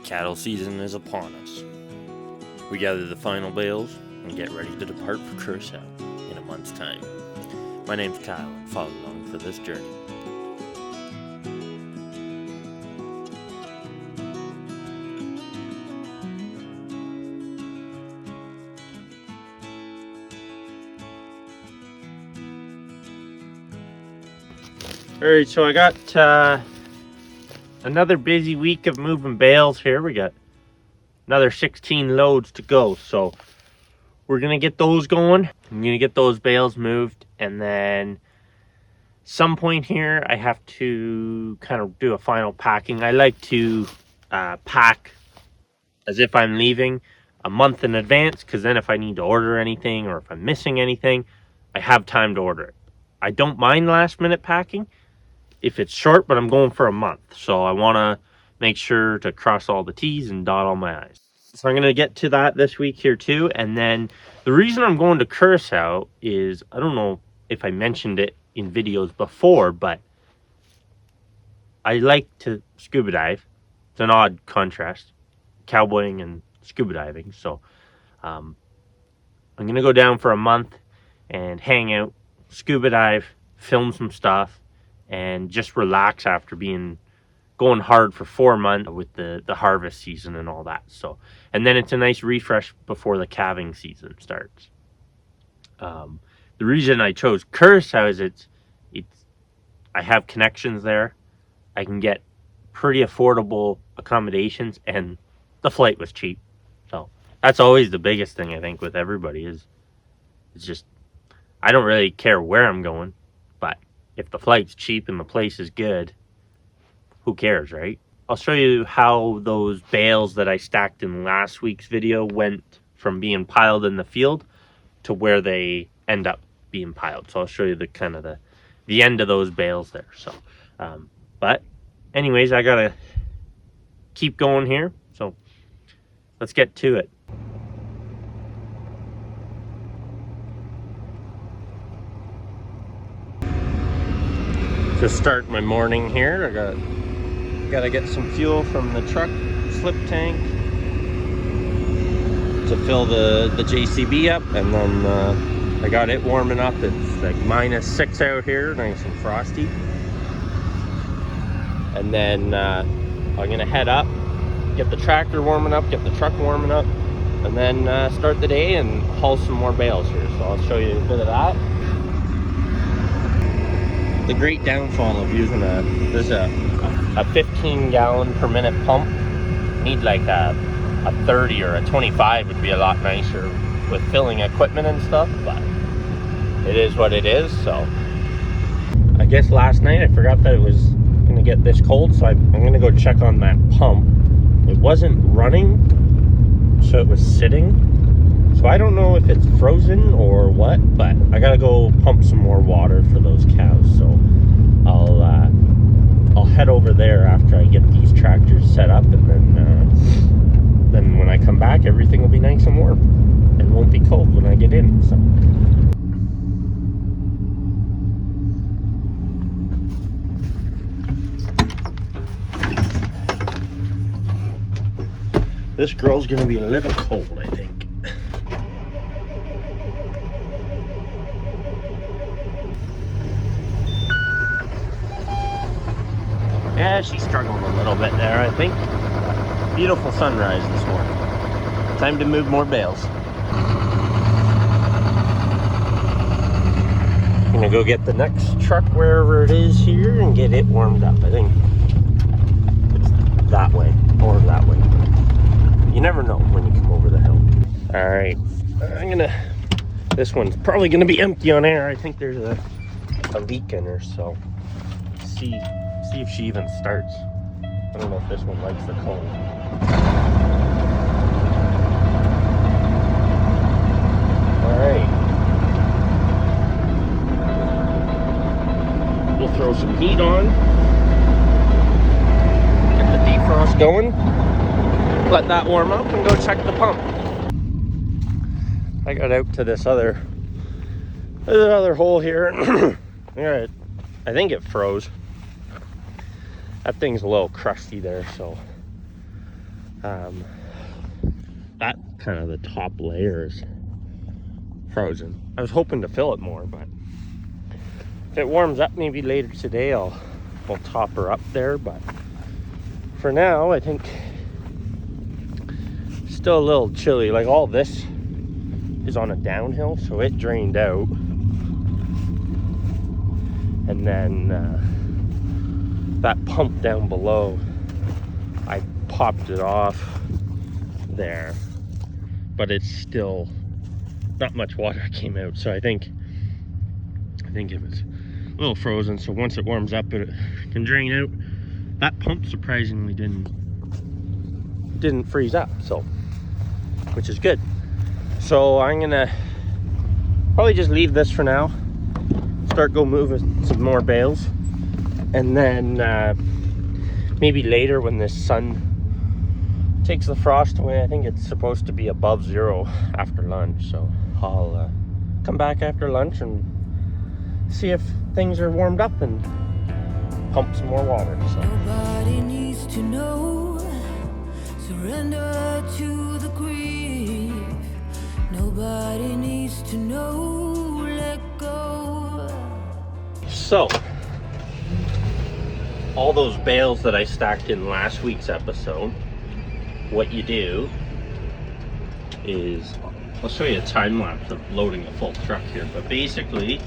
Cattle season is upon us. We gather the final bales and get ready to depart for Curaçao in a month's time. My name's Kyle, and follow along for this journey. Alright, so I got another busy week of moving bales here. We got another 16 loads to go, so we're gonna get those going. I'm gonna get those bales moved, and then some point here I have to kind of do a final packing. I like to pack as if I'm leaving a month in advance, because then if I need to order anything or if I'm missing anything, I have time to order it. I don't mind last minute packing if it's short, but I'm going for a month, so I want to make sure to cross all the T's and dot all my I's. So I'm going to get to that this week here too. And then the reason I'm going to Curaçao is, I don't know if I mentioned it in videos before, but I like to scuba dive. It's an odd contrast, cowboying and scuba diving. So I'm going to go down for a month and hang out, scuba dive, film some stuff, and just relax after going hard for 4 months with the harvest season and all that. So, and then it's a nice refresh before the calving season starts. The reason I chose Curaçao is it's I have connections there. I can get pretty affordable accommodations, and the flight was cheap. So that's always the biggest thing I think with everybody is it's just, I don't really care where I'm going, but if the flight's cheap and the place is good, who cares, right? I'll show you how those bales that I stacked in last week's video went from being piled in the field to where they end up being piled. So I'll show you the kind of the end of those bales there. So, but anyways, I gotta keep going here. So let's get to it. Just start my morning here. I gotta get some fuel from the truck slip tank to fill the JCB up, and then I got it warming up. It's like -6 out here, nice and frosty. And then I'm gonna head up, get the tractor warming up, get the truck warming up, and then start the day and haul some more bales here. So I'll show you a bit of that. The great downfall of using there's a 15 gallon per minute pump. Need like a 30 or a 25 would be a lot nicer with filling equipment and stuff, but it is what it is. So I guess last night I forgot that it was gonna get this cold, so I'm gonna go check on that pump. It wasn't running, so it was sitting. So I don't know if it's frozen or what, but I gotta go pump some more water for those cows. So I'll head over there after I get these tractors set up, and then when I come back, everything will be nice and warm and won't be cold when I get in. So this girl's gonna be a little cold, I think. Yeah, she's struggling a little bit there, I think. Beautiful sunrise this morning. Time to move more bales. I'm gonna go get the next truck wherever it is here and get it warmed up. I think it's that way or that way. You never know when you come over the hill. All right, this one's probably gonna be empty on air. I think there's a leak in her, so see if she even starts. I don't know if this one likes the cold. All right, we'll throw some heat on, get the defrost going, let that warm up, and go check the pump. I got out to this other hole here. All right, I think it froze. That thing's a little crusty there, so that kind of the top layer is frozen. I was hoping to fill it more, but if it warms up maybe later today, I'll top her up there. But for now, I think it's still a little chilly. Like, all this is on a downhill, so it drained out, and then that pump down below, I popped it off there, but it's still not much water came out, so I think it was a little frozen. So once it warms up, it can drain out. That pump surprisingly didn't freeze up, so, which is good. So I'm gonna probably just leave this for now, start go moving some more bales, and then maybe later when this sun takes the frost away, I think it's supposed to be above 0 after lunch, so I'll come back after lunch and see if things are warmed up and pump some more water. So. Nobody needs to know, surrender to the grief. Nobody needs to know, let go. So, all those bales that I stacked in last week's episode, what you do is, I'll show you a time lapse of loading a full truck here, but basically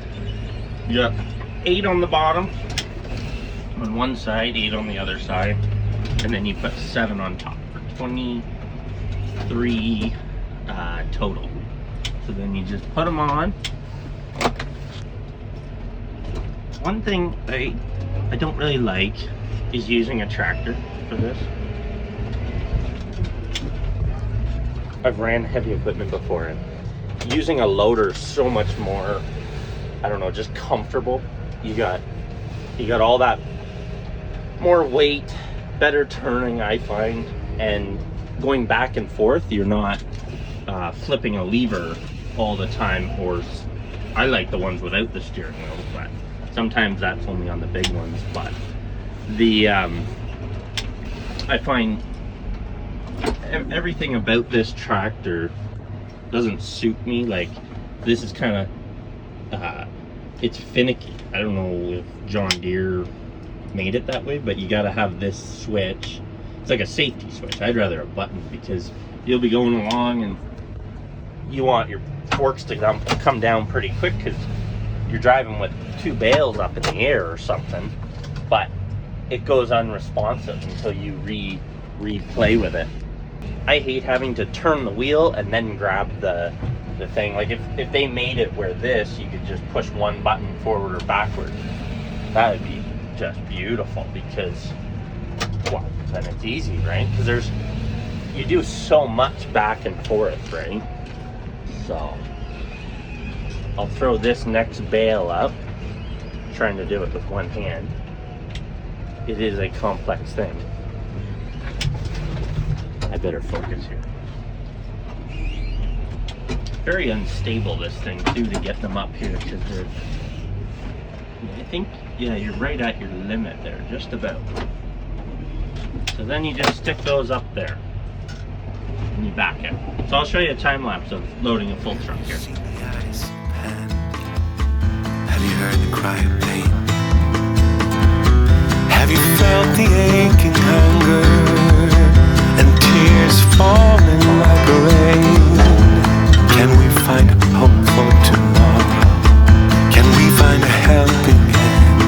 you got 8 on the bottom on one side, 8 on the other side, and then you put 7 on top for 23 total. So then you just put them on. One thing I don't really like is using a tractor for this. I've ran heavy equipment before, and using a loader is so much more, I don't know, just comfortable. You got all that more weight, better turning, I find, and going back and forth. You're not flipping a lever all the time, or I like the ones without the steering wheel, but sometimes that's only on the big ones. But the I find everything about this tractor doesn't suit me. Like, this is kind of it's finicky. I don't know if John Deere made it that way, but you got to have this switch. It's like a safety switch. I'd rather a button, because you'll be going along and you want your forks to come down pretty quick because you're driving with 2 bales up in the air or something, but it goes unresponsive until you replay with it. I hate having to turn the wheel and then grab the thing. Like, if they made it where this, you could just push one button forward or backward, that would be just beautiful, because, well, then it's easy, right? Because you do so much back and forth, right? So I'll throw this next bale up, trying to do it with one hand. It is a complex thing. I better focus here. Very unstable, this thing, too, to get them up here, because I think, yeah, you're right at your limit there, just about. So then you just stick those up there and you back it. So I'll show you a time lapse of loading a full truck here. Have you heard the cry of pain? Have you felt the aching hunger and tears falling like rain? Can we find hope for tomorrow? Can we find a helping hand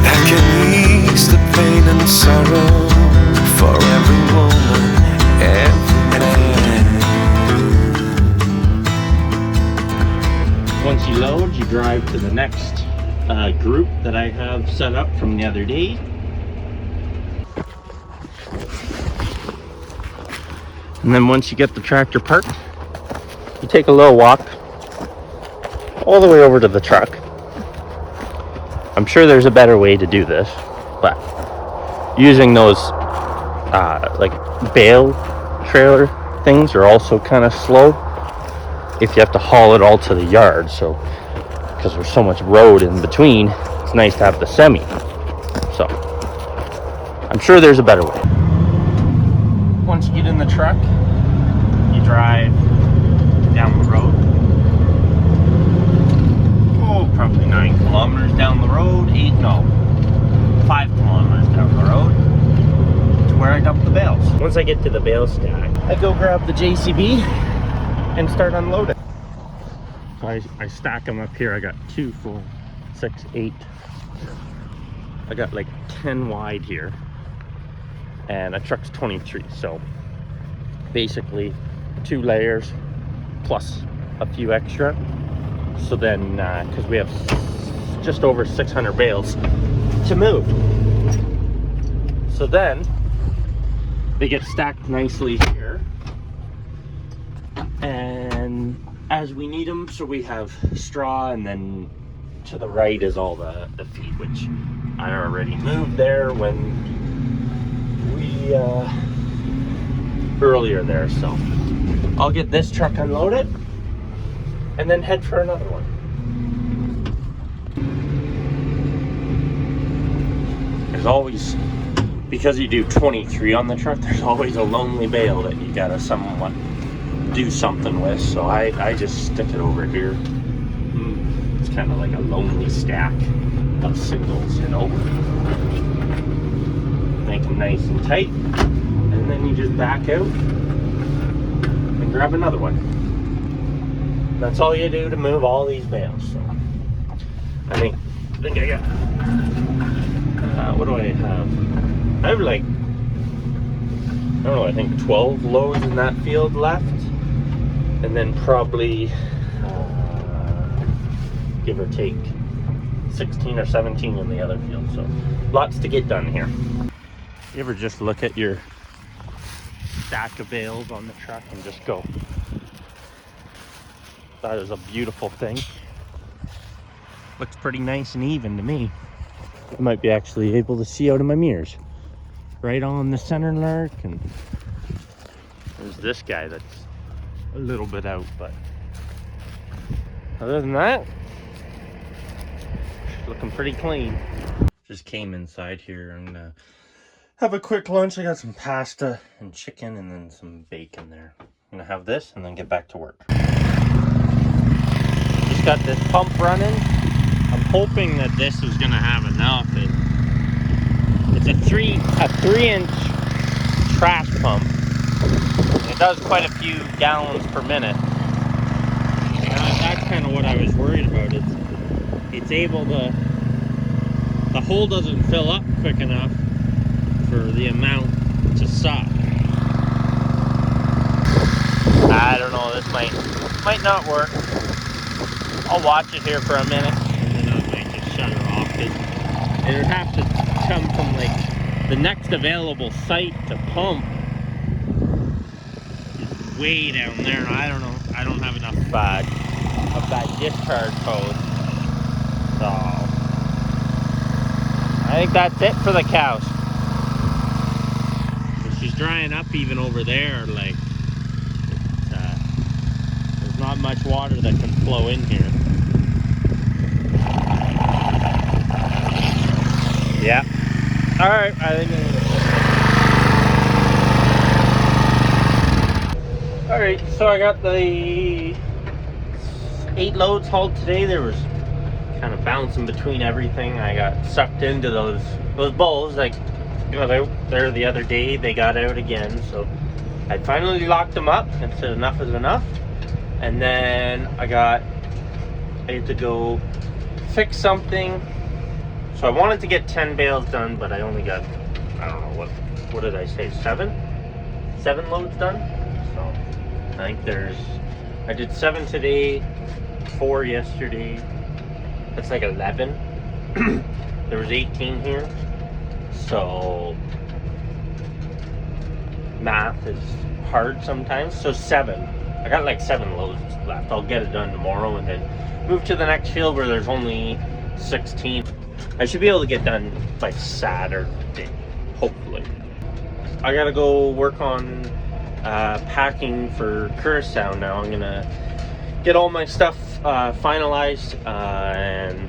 that can ease the pain and sorrow for every woman, every man? Once you load, you drive to the next group that I have set up from the other day. And then once you get the tractor parked, you take a little walk all the way over to the truck. I'm sure there's a better way to do this, but using those like bale trailer things are also kind of slow if you have to haul it all to the yard. So because there's so much road in between, it's nice to have the semi. So I'm sure there's a better way. once you get in the truck, you drive down the road. Oh, probably 9 kilometers down the road. 5 kilometers down the road to where I dump the bales. Once I get to the bale stack, I go grab the JCB and start unloading. So I stack them up here. I got 2, 4, 6, 8. I got like 10 wide here, and a truck's 23. So basically 2 layers plus a few extra. So then, because we have just over 600 bales to move, so then they get stacked nicely here, and as we need them, so we have straw, and then to the right is all the feed, which I already moved there when we earlier there. So I'll get this truck unloaded and then head for another one. There's always, because you do 23 on the truck, there's always a lonely bale that you gotta somewhat do something with. So I just stick it over here. It's kind of like a lonely stack of singles, you know. Make them nice and tight, and then you just back out and grab another one. That's all you do to move all these bales. So I think I got, what do I have? I have like, I don't know, I think 12 loads in that field left, and then probably give or take 16 or 17 in the other field. So lots to get done here. You ever just look at your stack of bales on the truck and just go, that is a beautiful thing. Looks pretty nice and even to me. I might be actually able to see out of my mirrors. Right on the center lark, and there's this guy that's a little bit out, but other than that, looking pretty clean. Just came inside here and have a quick lunch. I got some pasta and chicken and then some bacon there. I'm gonna have this and then get back to work. Just got this pump running. I'm hoping that this is gonna have enough. It's a 3-inch trash pump. It does quite a few gallons per minute. That's kind of what I was worried about. It's able to, the hole doesn't fill up quick enough for the amount to suck. I don't know, this might not work. I'll watch it here for a minute and then I might just shut it off. It would have to come from like the next available site to pump is way down there. I don't know. I don't have enough of that discharge hose. So I think that's it for the cows. She's drying up even over there. Like there's not much water that can flow in here. Yeah. All right. I think. All right. So I got the 8 loads hauled today. There was kind of bouncing between everything. I got sucked into those bulls. Like, you know, there the other day. They got out again. So I finally locked them up and said enough is enough. And then I had to go fix something. So I wanted to get 10 bales done, but I only got, I don't know, what did I say, 7 loads done? So I think I did 7 today, 4 yesterday. That's like 11. There was 18 here. So math is hard sometimes. So 7. I got like 7 loads left. I'll get it done tomorrow and then move to the next field where there's only 16. I should be able to get done by Saturday, hopefully. I gotta go work on packing for Curaçao now. I'm gonna get all my stuff finalized and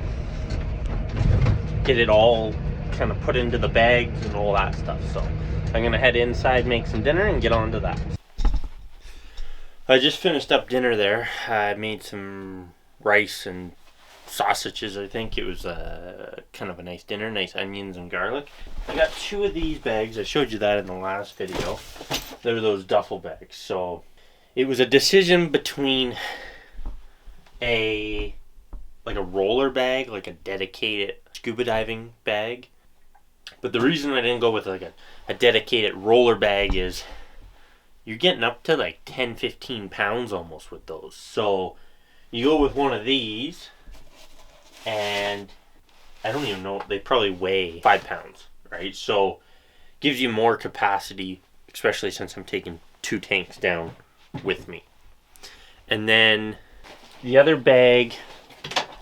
get it all kind of put into the bags and all that stuff. So I'm gonna head inside, make some dinner, and get on to that. I just finished up dinner there. I made some rice and sausages, I think. It was kind of a nice dinner, nice onions and garlic. I got 2 of these bags. I showed you that in the last video. They're those duffel bags. So it was a decision between a roller bag, like a dedicated scuba diving bag. But the reason I didn't go with like a dedicated roller bag is you're getting up to like 10-15 pounds almost with those. So you go with one of these, and I don't even know, they probably weigh 5 pounds, right? So gives you more capacity, especially since I'm taking 2 tanks down with me. And then the other bag,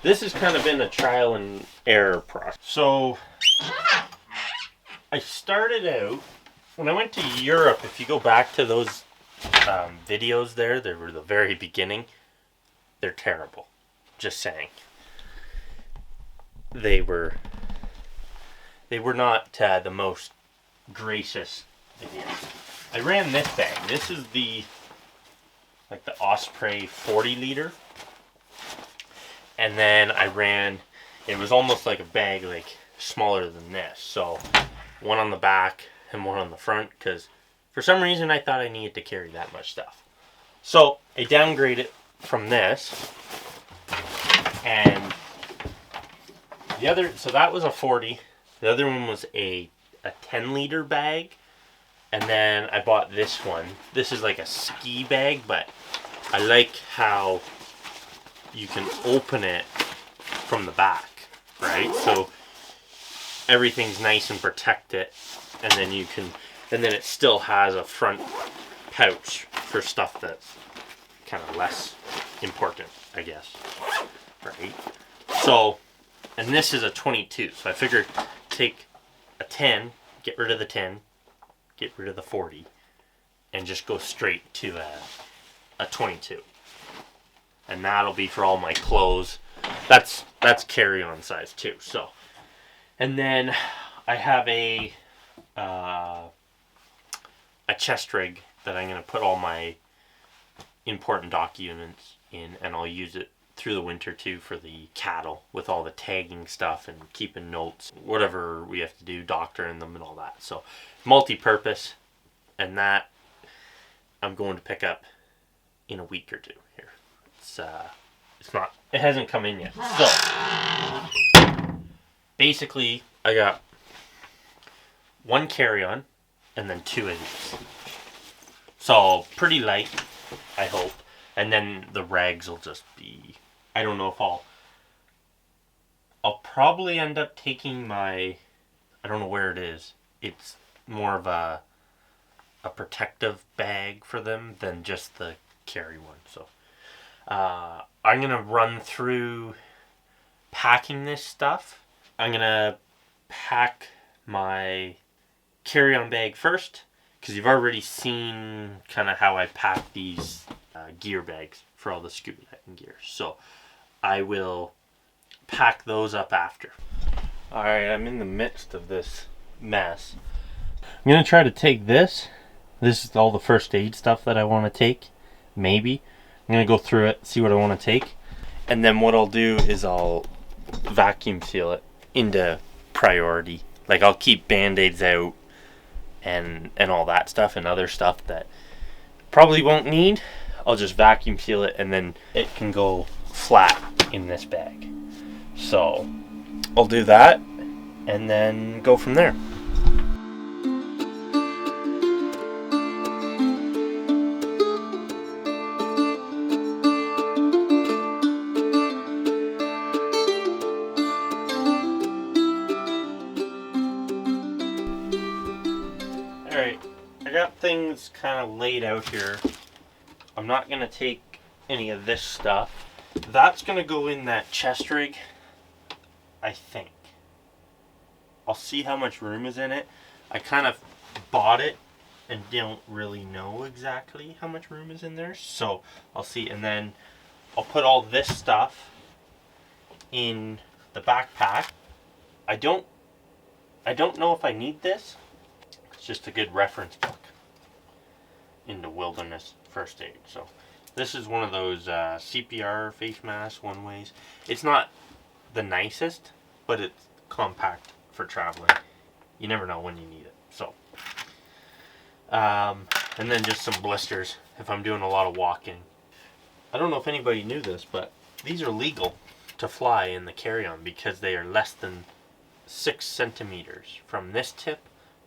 this has kind of been a trial and error process. So I started out, when I went to Europe, if you go back to those videos there, they were the very beginning, they're terrible. Just saying. They were not the most gracious videos. I ran this bag. This is the Osprey 40 liter. And then I ran, it was almost like a bag like smaller than this. So one on the back and one on the front, because for some reason I thought I needed to carry that much stuff. So I downgraded from this, and the other, so that was a 40. The other one was a 10 liter bag. And then I bought this one. This is like a ski bag, but I like how you can open it from the back, right? So everything's nice and protected, and then you can, and then it still has a front pouch for stuff that's kind of less important, I guess, right? So, and this is a 22, so I figured take a 10, get rid of the 10, get rid of the 40, and just go straight to a 22. And that'll be for all my clothes. That's carry-on size too. So, and then I have a chest rig that I'm gonna put all my important documents in, and I'll use it through the winter too for the cattle with all the tagging stuff and keeping notes, whatever we have to do, doctoring them and all that. So multi-purpose, and that I'm going to pick up in a week or two here. It's not, it hasn't come in yet. So basically I got 1 carry-on and then 2 of these. So pretty light, I hope. And then the rags will just be, I don't know if I'll probably end up taking my, I don't know where it is. It's more of a protective bag for them than just the carry one. So I'm going to run through packing this stuff. I'm going to pack my carry-on bag first, because you've already seen kind of how I pack these gear bags for all the scuba diving gear. So I will pack those up after. Alright, I'm in the midst of this mess. I'm going to try to take this. This is all the first aid stuff that I want to take. Maybe. I'm going to go through it, see what I want to take. And then what I'll do is I'll vacuum seal it into priority. Like I'll keep band-aids out and all that stuff, and other stuff that probably won't need. I'll just vacuum seal it, and then it can go flat in this bag. So I'll do that and then go from there. Alright, I got things kind of laid out here. I'm not going to take any of this stuff. That's going to go in that chest rig, I think. I'll see how much room is in it. I kind of bought it and don't really know exactly how much room is in there. So I'll see, and then I'll put all this stuff in the backpack. I I don't know if I need this. It's just a good reference book into wilderness first aid. So this is one of those CPR face masks, one ways. It's not the nicest, but it's compact for traveling. You never know when you need it. So, and then just some blisters if I'm doing a lot of walking. I don't know if anybody knew this, but these are legal to fly in the carry-on because they are less than 6 centimeters from this tip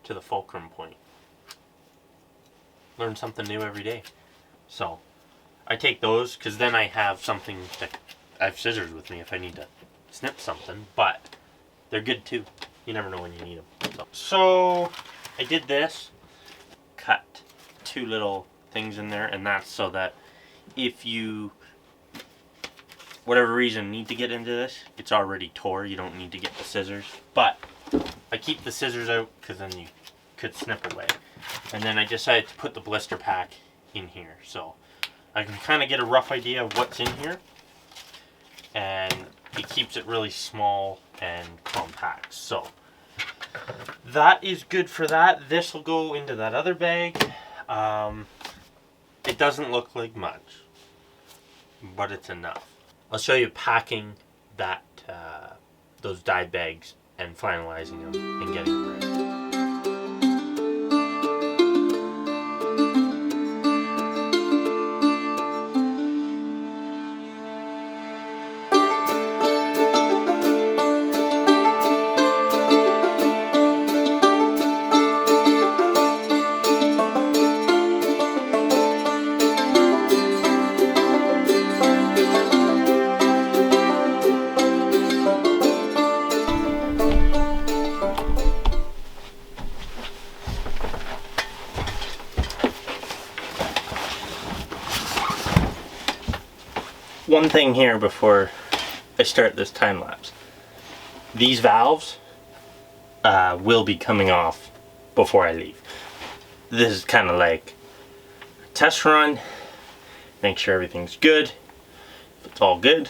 to the fulcrum point. Learn something new every day. So I take those because then I have something that I have scissors with me if I need to snip something, but they're good too. You never know when you need them. So I did this, cut 2 little things in there, and that's so that if you, whatever reason, need to get into this, it's already tore. You don't need to get the scissors. But I keep the scissors out because then you could snip away. And then I decided to put the blister pack in here, so I can kind of get a rough idea of what's in here. And it keeps it really small and compact. So that is good for that. This will go into that other bag. It doesn't look like much, but it's enough. I'll show you packing that those dye bags and finalizing them and getting them ready. One thing here before I start this time lapse. These valves will be coming off before I leave. This is kind of like a test run. Make sure everything's good. If it's all good,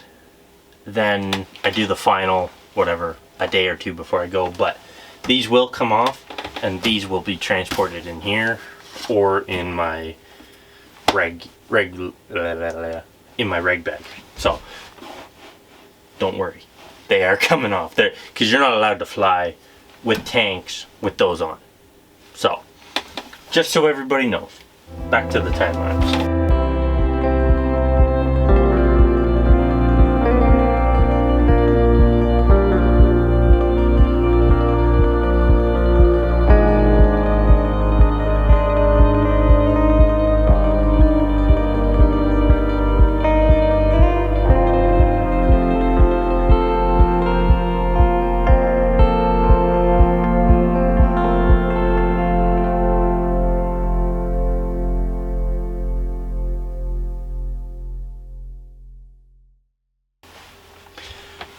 then I do the final, whatever, a day or 2 before I go. But these will come off, and these will be transported in here or in my reg bag. So don't worry, they are coming off there because you're not allowed to fly with tanks with those on. So just so everybody knows, back to the time lapse.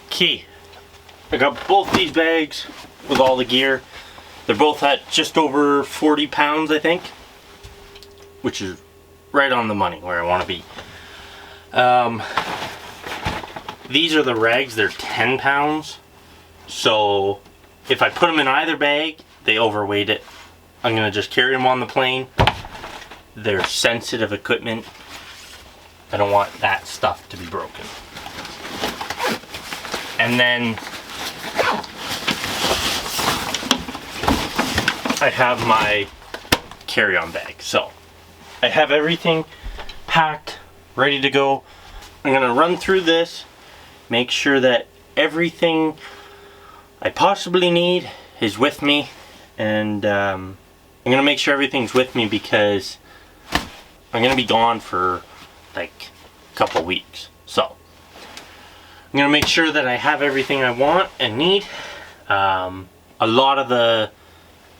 Key. I got both these bags with all the gear. They're both at just over 40 pounds, I think, which is right on the money where I want to be. These are the regs. They're 10 pounds. So if I put them in either bag, they overweight it. I'm going to just carry them on the plane. They're sensitive equipment. I don't want that stuff to be broken. And then I have my carry-on bag. So I have everything packed, ready to go. I'm gonna run through this, make sure that everything I possibly need is with me, and I'm gonna make sure everything's with me because I'm gonna be gone for like a couple weeks. So I'm gonna make sure that I have everything I want and need. A lot of the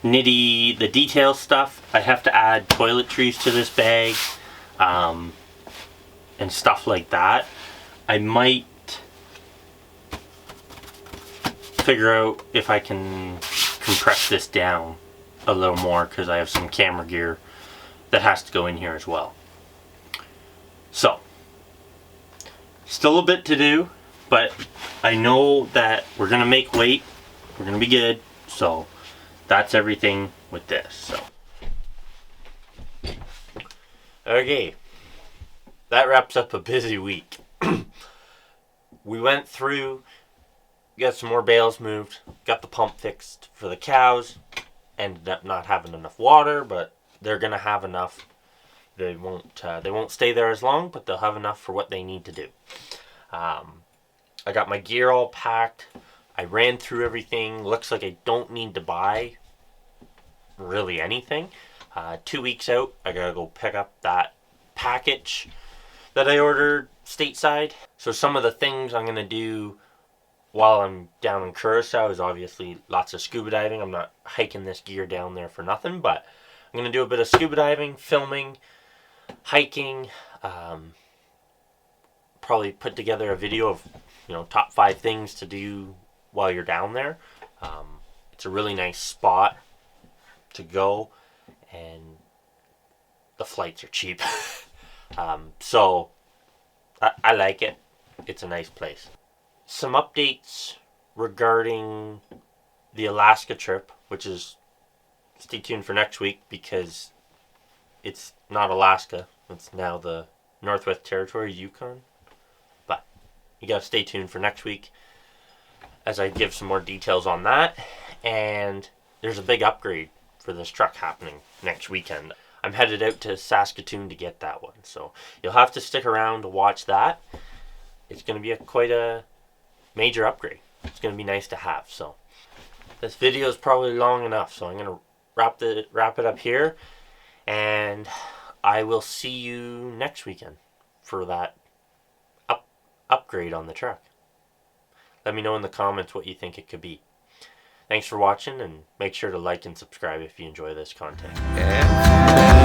the detail stuff, I have to add toiletries to this bag, and stuff like that. I might figure out if I can compress this down a little more because I have some camera gear that has to go in here as well. So, still a bit to do. But I know that we're gonna make weight, we're gonna be good, so that's everything with this. So okay, that wraps up a busy week. We went through, got some more bales moved, got the pump fixed for the cows. Ended up not having enough water, but they're gonna have enough. They won't stay there as long, but they'll have enough for what they need to do. I got my gear all packed. I ran through everything. Looks like I don't need to buy really anything. 2 weeks out, I gotta go pick up that package that I ordered stateside. So some of the things I'm gonna do while I'm down in Curaçao is obviously lots of scuba diving. I'm not hiking this gear down there for nothing, but I'm gonna do a bit of scuba diving, filming, hiking. Probably put together a video of top 5 things to do while you're down there. It's a really nice spot to go, and the flights are cheap. So I like it. It's a nice place. Some updates regarding the Alaska trip, which is, stay tuned for next week because it's not Alaska. It's now the Northwest Territory, Yukon. But you gotta stay tuned for next week as I give some more details on that. And there's a big upgrade for this truck happening next weekend. I'm headed out to Saskatoon to get that one, so you'll have to stick around to watch that. It's going to be quite a major upgrade. It's going to be nice to have. So this video is probably long enough, so I'm going to wrap it up here, and I will see you next weekend for that upgrade on the truck. Let me know in the comments what you think it could be. Thanks for watching, and make sure to like and subscribe if you enjoy this content. Yeah.